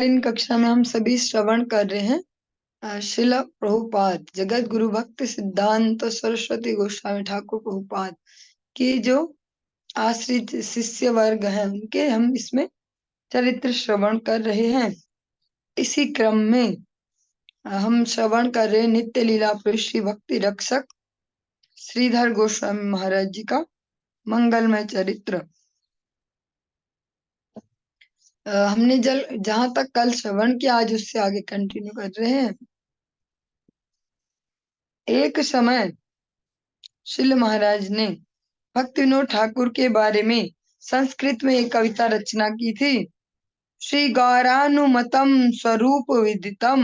इन कक्षा में हम सभी श्रवण कर रहे हैं श्रील प्रभुपाद जगत गुरु भक्ति सिद्धांत सरस्वती गोस्वामी ठाकुर प्रभुपाद की जो आश्रित शिष्य वर्ग हैं उनके हम इसमें चरित्र श्रवण कर रहे हैं। इसी क्रम में हम श्रवण कर रहे नित्य लीला श्री भक्ति रक्षक श्रीधर गोस्वामी महाराज जी का मंगलमय चरित्र। हमने जहां तक कल श्रवण किया आज उससे आगे कंटिन्यू कर रहे हैं। एक समय श्रील महाराज ने भक्ति विनोद ठाकुर के बारे में संस्कृत में एक कविता रचना की थी। श्री गौरानुमतम स्वरूप विदितम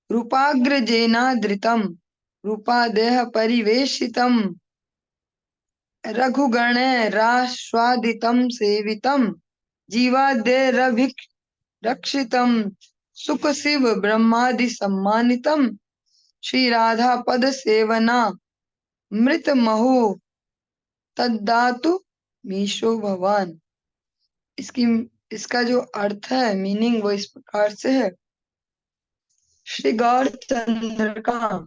रूपाग्रजेनादृतम रूपादेह परिवेशितम रघुगण रास्वादितम सेवितम जीवादेरभिरक्षितम सुख शिव ब्रह्मादि सम्मानितम श्री राधा पद सेवना मृत महो तद्दातु मीशो भगवान। इसका जो अर्थ है मीनिंग वो इस प्रकार से है। श्री गौरचंद्र का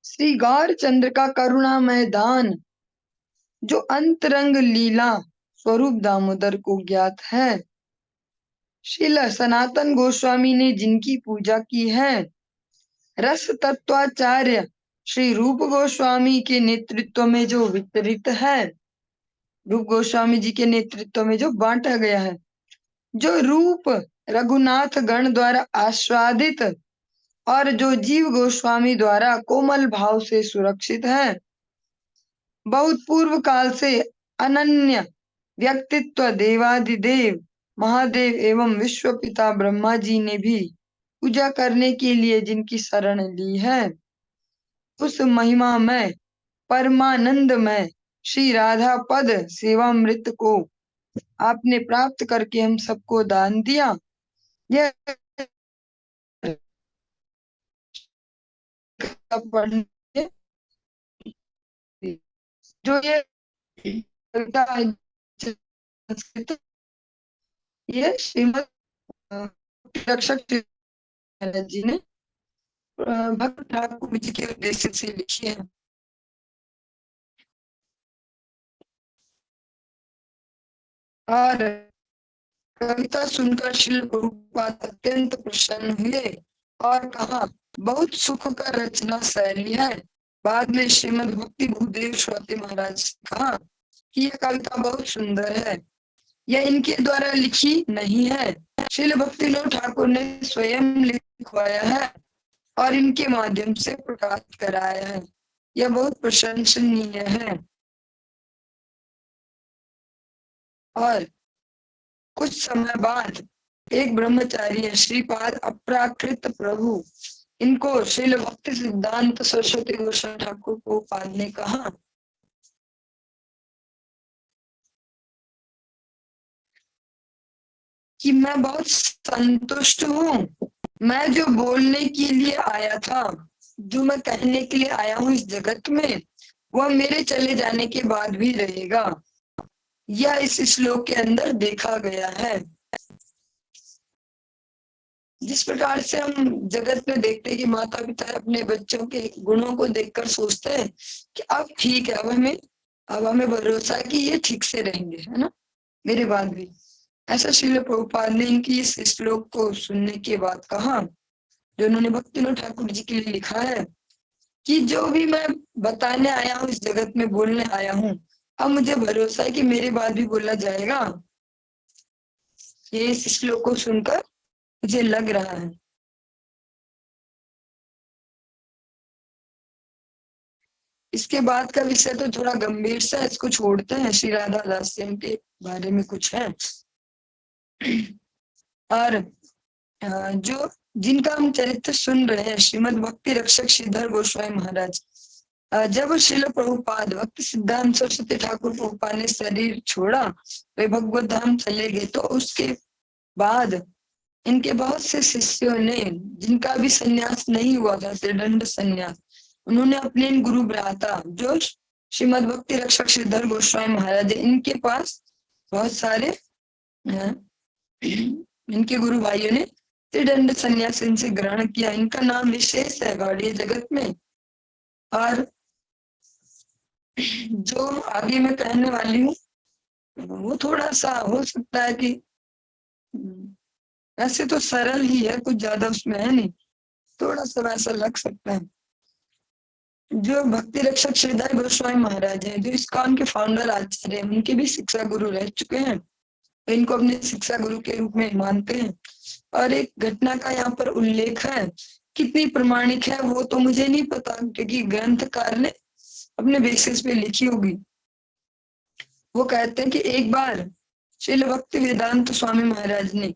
श्री गौरचंद्र का करुणामय दान जो अंतरंग लीला स्वरूप दामोदर को ज्ञात है। श्रील सनातन गोस्वामी ने जिनकी पूजा की है रस तत्वाचार्य श्री रूप गोस्वामी के नेतृत्व में जो वितरित है, रूप गोस्वामी जी के नेतृत्व में जो बांटा गया है, जो रूप रघुनाथ गण द्वारा आस्वादित और जो जीव गोस्वामी द्वारा कोमल भाव से सुरक्षित है। बहुत पूर्व काल से अनन्य व्यक्तित्व देवादिदेव महादेव एवं विश्व पिता ब्रह्मा जी ने भी पूजा करने के लिए जिनकी शरण ली है, उस महिमा में परमानंद में श्री राधा पद सेवामृत को आपने प्राप्त करके हम सबको दान दिया। यह पढ़ने जो ये कविता ये श्रीमद रक्षक जी ने भक्त ठाकुर जी के उद्देश्य से लिखी है। और कविता सुनकर श्री प्रभुपाद अत्यंत प्रसन्न हुए और कहा बहुत सुख का रचना शैली है। बाद में श्रीमद भक्ति भूदेव स्वाति महाराज ने कहा कि यह कविता बहुत सुंदर है, यह इनके द्वारा लिखी नहीं है, श्रील भक्ति विनोद ठाकुर ने स्वयं लिखवाया है और इनके माध्यम से प्रकाशित कराया है। यह बहुत प्रशंसनीय है। और कुछ समय बाद एक ब्रह्मचारी श्रीपाद अपराकृत प्रभु इनको श्रील भक्ति सिद्धांत सरस्वती गोस्वामी ठाकुर प्रभुपाद ने कहा कि मैं बहुत संतुष्ट हूँ। मैं जो बोलने के लिए आया था, जो मैं कहने के लिए आया हूँ इस जगत में, वह मेरे चले जाने के बाद भी रहेगा। यह इस श्लोक के अंदर देखा गया है। जिस प्रकार से हम जगत में देखते हैं कि माता पिता अपने बच्चों के गुणों को देखकर सोचते हैं कि अब ठीक है, अब हमें भरोसा है कि ये ठीक से रहेंगे, है ना, मेरे बाद भी। ऐसा श्रील प्रभुपाद ने इनकी इस श्लोक को सुनने के बाद कहा, जो उन्होंने भक्ति विनोद ठाकुर जी के लिए लिखा है, कि जो भी मैं बताने आया हूँ इस जगत में बोलने आया हूँ, अब मुझे भरोसा है कि मेरे बाद भी बोला जाएगा। ये इस श्लोक को सुनकर मुझे लग रहा है। इसके बाद का विषय तो थोड़ा गंभीर सा, इसको छोड़ते हैं। श्री राधा दास्यम के बारे में कुछ है। और जो जिनका हम चरित्र सुन रहे हैं श्रीमद भक्ति रक्षक श्रीधर गोस्वामी महाराज, जब श्रील प्रभुपाद भक्ति सिद्धांत सरस्वती ठाकुर प्रभुपाद ने शरीर छोड़ा, वे भगवत धाम चले गए, तो उसके बाद इनके बहुत से शिष्यों ने, जिनका भी संन्यास नहीं हुआ था, त्रिदंड संन्यास, उन्होंने अपने गुरु भ्राता जो श्रीमद भक्ति रक्षक श्रीधर गोस्वामी महाराज, इनके पास बहुत सारे इनके गुरु भाइयों ने त्रिदंड संन्यास इनसे ग्रहण किया। इनका नाम विशेष है गौड़ीय जगत में। और जो आगे मैं कहने वाली हूँ वो थोड़ा सा हो सकता है कि ऐसे तो सरल ही है, कुछ ज्यादा उसमें है नहीं, थोड़ा सा वैसा लग सकता है। जो भक्ति रक्षक श्रीधर गोस्वामी महाराज हैं, जो इस्कॉन के फाउंडर आचार्य हैं, उनके भी शिक्षा गुरु रह चुके हैं, तो इनको अपने शिक्षा गुरु के रूप में मानते हैं। और एक घटना का यहाँ पर उल्लेख है, कितनी प्रमाणिक है वो तो मुझे नहीं पता, क्योंकि ग्रंथकार ने अपने बेसिस पे लिखी होगी। वो कहते हैं कि एक बार श्रील भक्ति वेदांत स्वामी महाराज ने,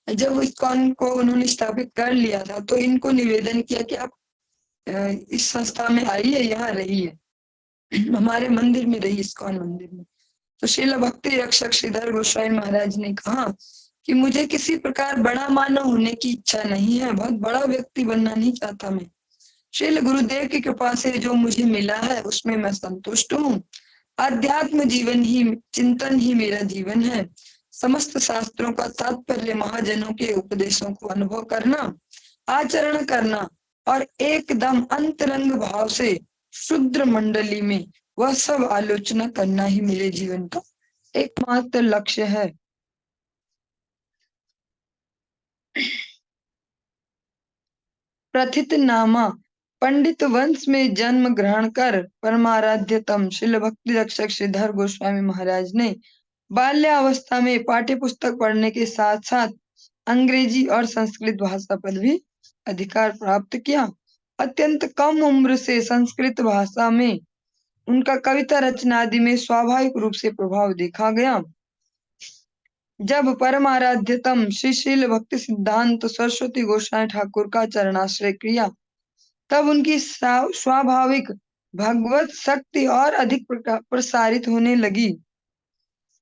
जब इस्कॉन को उन्होंने स्थापित कर लिया था, तो इनको निवेदन किया कि आप इस संस्था में आइए, यहाँ रहिए, हमारे मंदिर में रहिए, इस्कॉन मंदिर में। तो श्रील भक्ति रक्षक श्रीधर गोस्वामी महाराज ने कहा कि मुझे किसी प्रकार बड़ा मानव होने की इच्छा नहीं है, बहुत बड़ा व्यक्ति बनना नहीं चाहता मैं। श्रील गुरुदेव की कृपा से जो मुझे मिला है उसमें मैं संतुष्ट हूँ। आध्यात्म जीवन ही, चिंतन ही मेरा जीवन है। समस्त शास्त्रों का तात्पर्य, महाजनों के उपदेशों को अनुभव करना, आचरण करना और एकदम अंतरंग भाव से शुद्र मंडली में वह सब आलोचना करना ही मेरे जीवन का एकमात्र लक्ष्य है। प्रथित नामा पंडित वंश में जन्म ग्रहण कर परमाराध्यतम श्रील भक्ति रक्षक श्रीधर गोस्वामी महाराज ने बाल्यावस्था में पाठ्य पुस्तक पढ़ने के साथ साथ अंग्रेजी और संस्कृत भाषा पर भी अधिकार प्राप्त किया। अत्यंत कम उम्र से संस्कृत भाषा में उनका कविता रचना आदि में स्वाभाविक रूप से प्रभाव देखा गया। जब परमाराध्यतम श्री श्रील भक्ति सिद्धांत सरस्वती गोस्वामी ठाकुर का चरणाश्रय किया, तब उनकी स्वाभाविक भगवत शक्ति और अधिक प्रसारित होने लगी।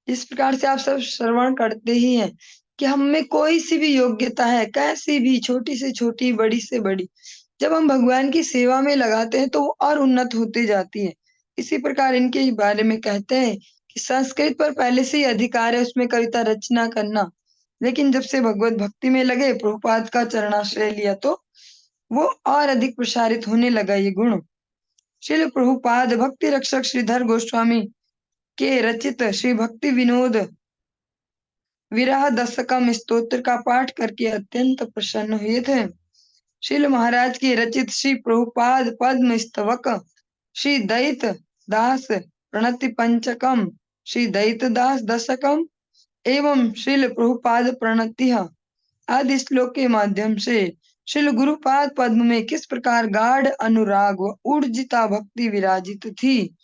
इस प्रकार से आप सब श्रवण करते ही हैं कि हम में कोई सी भी योग्यता है, कैसी भी, छोटी से छोटी, बड़ी से बड़ी, जब हम भगवान की सेवा में लगाते हैं तो वो और उन्नत होती जाती है। इसी प्रकार इनके बारे में कहते हैं कि संस्कृत पर पहले से ही अधिकार है उसमें कविता रचना करना, लेकिन जब से भगवत भक्ति में लगे, प्रभुपाद का चरणाश्रय लिया, तो वो और अधिक प्रसारित होने लगा ये गुण। श्रील प्रभुपाद भक्ति रक्षक श्रीधर गोस्वामी के रचित श्री भक्ति विनोद विरह दशकम स्तोत्र का पाठ करके अत्यंत प्रसन्न हुए थे। श्रील महाराज की रचित श्री प्रभुपाद पद्म स्तवक, श्री दैत दास प्रणति पंचकम, श्री दैत दास दशकम एवं श्रील प्रभुपाद प्रणति आदि श्लोक के माध्यम से श्रील गुरुपाद पद्म में किस प्रकार गाढ़ अनुराग व ऊर्जिता भक्ति विराजित थी,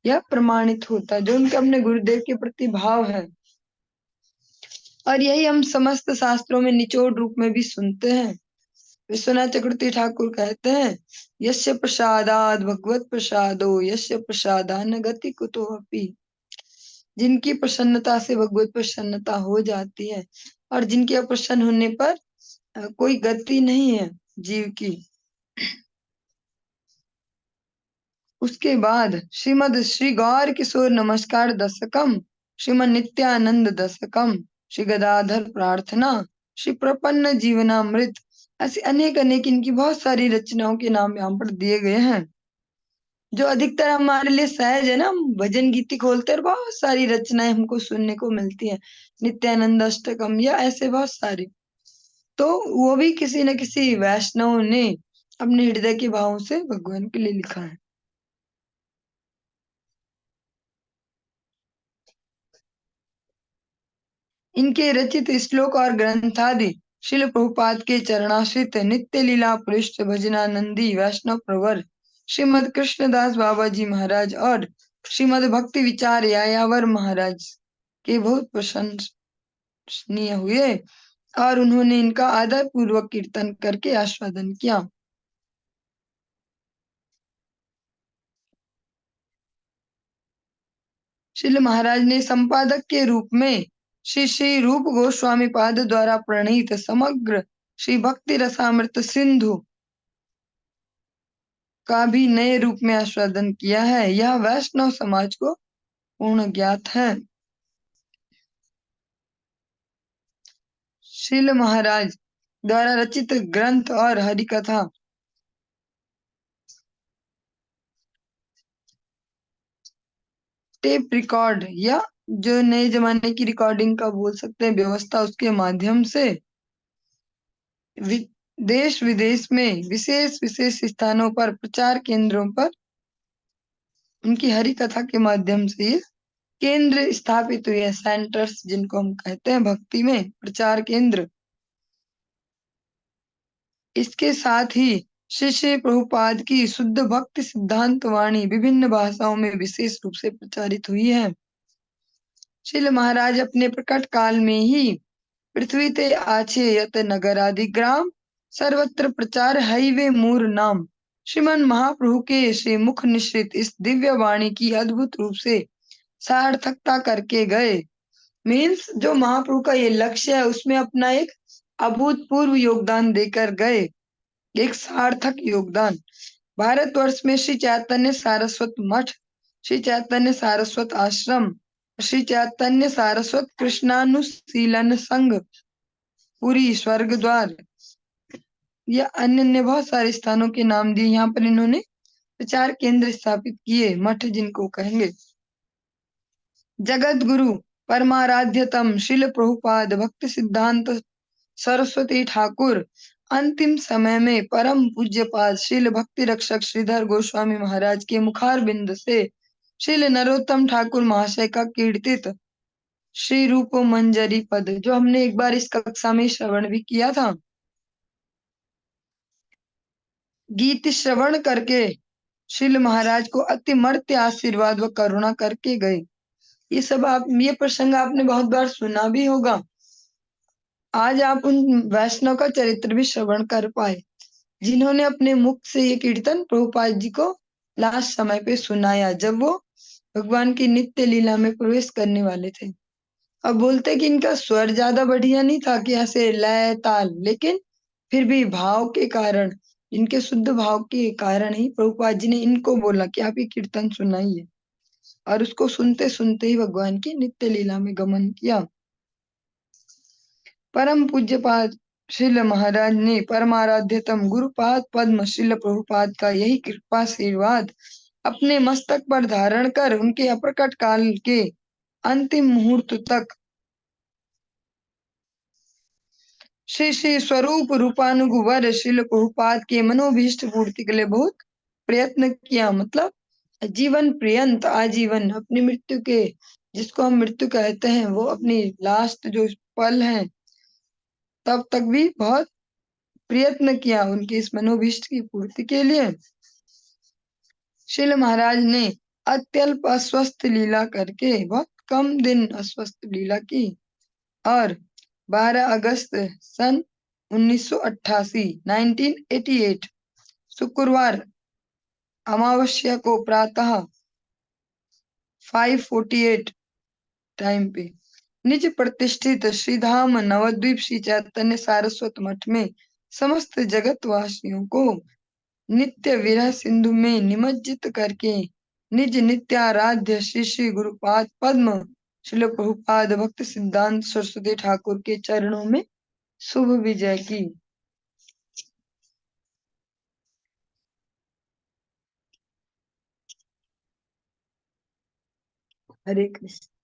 यह प्रमाणित होता है, जो उनके अपने गुरुदेव के प्रति भाव है। और यही हम समस्त शास्त्रों में निचोड़ रूप में भी सुनते हैं। विश्वनाथ चक्रवर्ती ठाकुर कहते हैं, यस्य प्रसादाद भगवत प्रसादो यस्य प्रसादान गति कुतो अपि। जिनकी प्रसन्नता से भगवत प्रसन्नता हो जाती है और जिनके अप्रसन्न होने पर कोई गति नहीं है जीव की। उसके बाद श्रीमद श्री गौर किशोर नमस्कार दशकम, श्रीमद नित्यानंद दशकम, श्री गदाधर प्रार्थना, श्री प्रपन्न जीवनामृत, ऐसी अनेक अनेक इनकी बहुत सारी रचनाओं के नाम यहाँ पर दिए गए हैं, जो अधिकतर हमारे लिए सहज है ना। हम भजन गीति खोलते हैं, बहुत सारी रचनाएं हमको सुनने को मिलती हैं, नित्यानंद अष्टकम या ऐसे बहुत सारी, तो वो भी किसी न किसी वैष्णव ने अपने हृदय के भावों से भगवान के लिए लिखा है। इनके रचित श्लोक और ग्रंथादि श्रील प्रभुपाद के चरणाश्रित नित्य लीला पृष्ठ भजनानंदी वैष्णव प्रवर श्रीमद कृष्णदास बाबा जी महाराज और श्रीमद भक्ति विचार यायावर महाराज के बहुत प्रशंसनीय हुए और उन्होंने इनका आदर पूर्वक कीर्तन करके आस्वादन किया। श्रील महाराज ने संपादक के रूप में श्री श्री रूप गोस्वामी पाद द्वारा प्रणीत समग्र श्री भक्ति रसामृत सिंधु का भी नए रूप में आस्वादन किया है। यह वैष्णव समाज को पूर्ण ज्ञात है। शील महाराज द्वारा रचित ग्रंथ और हरिकथा टेप रिकॉर्ड या जो नए जमाने की रिकॉर्डिंग का बोल सकते हैं व्यवस्था, उसके माध्यम से देश विदेश में विशेष विशेष स्थानों पर प्रचार केंद्रों पर उनकी हरि कथा के माध्यम से ये केंद्र स्थापित हुए हैं। सेंटर्स जिनको हम कहते हैं भक्ति में, प्रचार केंद्र। इसके साथ ही श्री श्री प्रभुपाद की शुद्ध भक्ति सिद्धांत वाणी विभिन्न भाषाओं में विशेष रूप से प्रचारित हुई है। श्रील महाराज अपने प्रकट काल में ही पृथ्वी ते आछे यत नगर आदि ग्राम सर्वत्र प्रचार हईवे मूर नाम श्रीमन महाप्रभु के श्री मुख निश्रित इस दिव्य वाणी की अद्भुत रूप से सार्थकता करके गए। मीन्स जो महाप्रभु का ये लक्ष्य है उसमें अपना एक अभूतपूर्व योगदान देकर गए, एक सार्थक योगदान। भारतवर्ष में श्री चैतन्य सारस्वत मठ, श्री चैतन्य सारस्वत आश्रम, श्री चैतन्य सारस्वत कृष्णानुशीलन संघ, पुरी, स्वर्ग द्वार या अन्य अन्य बहुत सारे स्थानों के नाम दिए। यहाँ पर इन्होंने प्रचार केंद्र स्थापित किए, मठ जिनको कहेंगे। जगत गुरु परमाराध्यतम शिल प्रभुपाद भक्ति सिद्धांत सरस्वती ठाकुर अंतिम समय में परम पूज्यपाद शील भक्ति रक्षक श्रीधर गोस्वामी महाराज के मुखार बिंद से शील नरोत्तम ठाकुर महाशय का कीर्तित श्री रूप मंजरी पद, जो हमने एक बार इस कक्षा में श्रवण भी किया था, गीत श्रवण करके शील महाराज को अति मर्त्य आशीर्वाद व करुणा करके गए। ये सब ये प्रसंग आपने बहुत बार सुना भी होगा। आज आप उन वैष्णव का चरित्र भी श्रवण कर पाए जिन्होंने अपने मुख से ये कीर्तन प्रभुपाद जी को लास्ट समय पे सुनाया, जब वो भगवान की नित्य लीला में प्रवेश करने वाले थे। अब बोलते कि इनका स्वर ज्यादा बढ़िया नहीं था कि ऐसे लय ताल, लेकिन फिर भी भाव के कारण, इनके शुद्ध भाव के कारण ही प्रभुपाद जी ने इनको बोला कि आप ये कीर्तन सुनाइए, और उसको सुनते सुनते ही भगवान की नित्य लीला में गमन किया। परम पूज्यपाद श्रील महाराज ने परमाराध्यतम गुरुपाद पद्म श्रील प्रभुपाद का यही कृपा आशीर्वाद अपने मस्तक पर धारण कर उनके अप्रकट काल के अंतिम मुहूर्त तक श्री श्री स्वरूप रूपानुगुवर श्रील प्रभुपाद के मनोभीष्ट पूर्ति के लिए बहुत प्रयत्न किया। मतलब जीवन पर्यंत, आजीवन, अपनी मृत्यु के, जिसको हम मृत्यु कहते हैं, वो अपनी लास्ट जो पल है तब तक भी बहुत प्रयत्न किया उनके इस मनोभीष्ट की पूर्ति के लिए। श्रील महाराज ने अत्यल्प अस्वस्थ लीला करके बहुत कम दिन अस्वस्थ लीला की और 12 अगस्त सन 1988 1988 शुक्रवार अमावस्या को प्रातः 5:48 टाइम पे निज प्रतिष्ठित श्रीधाम नवद्वीप श्री चैतन्य सारस्वत मठ में समस्त जगत वासियों को नित्य विरह सिंधु में निमज्जित करके निज नित्याराध्य श्री श्री गुरुपाद पद्म श्रील प्रभुपाद भक्ति सिद्धांत सरस्वती ठाकुर के चरणों में शुभ विजय की। हरे कृष्ण।